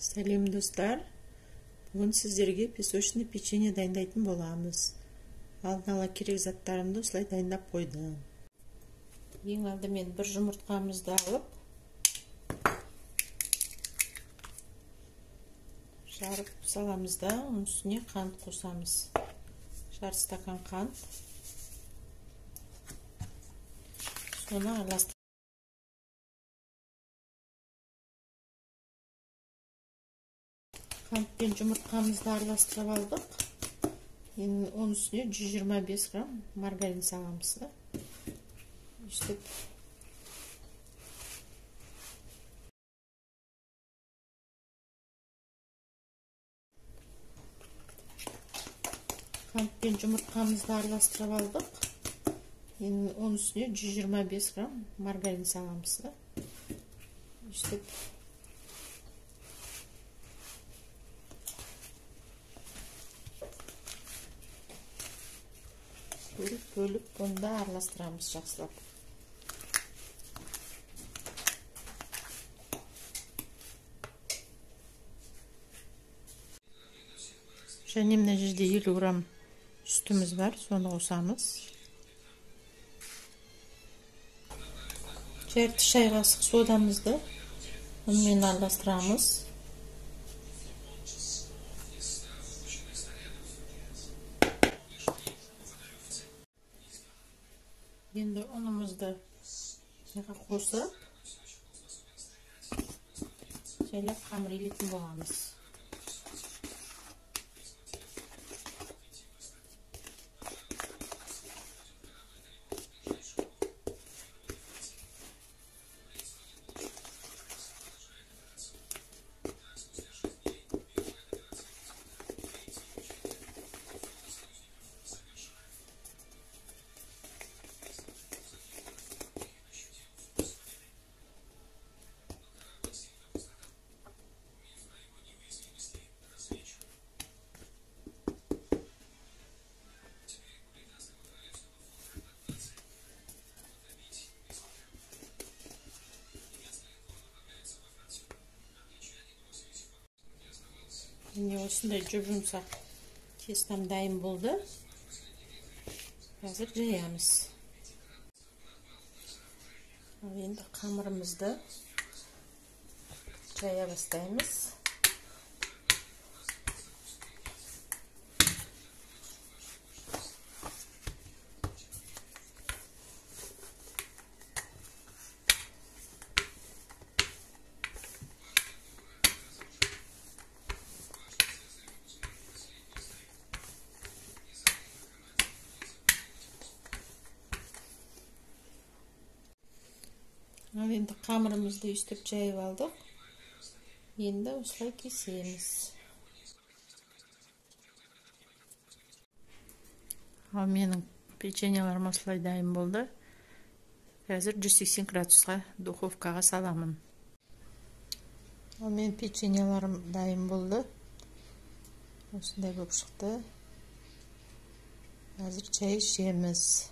Сәлем достар. Бүгін сіздерге песочный печенье дайындайтын боламыз. Алдын ала керек заттарымды осылай дайындап қойдым. Ең алдымен бір жұмыртқамызды алып, жарып саламыз да, оның үстіне қант қосамыз. Жарты стакан қант. Соны араластырып қант пен жұмыртқамызды араластырып алдық. Енді оның үстіне 125 грамм маргарин саламыз да. Үстіп қант пен жұмыртқамызды араластырып алдық. Енді оның үстіне 125 грамм маргарин саламыз да. Үстіп бөліп оны да араластырамыз жақсылап. Және мына жерде 50 грамм сүтіміз бар, соны қосамыз. Жарты шай қасық содамызды онымен араластырамыз. Енді ұнымызды қосып, жайлап қамыр илетін боламыз. Міне осындай жұп-жұмсақ тестам дайын болды. Қазір жаямыз. Ал енді қамырымызды жая бастаймыз. Ал енді қамырымызды үстіп жайып алдық. Енді осылай кесеміз. Ал менің печеньелерім осылай дайын болды. Қазір 180 градусқа духовкаға саламын. Ал менің печеньелерім дайын болды. Осындай болып шықты. Қазір шай ішеміз.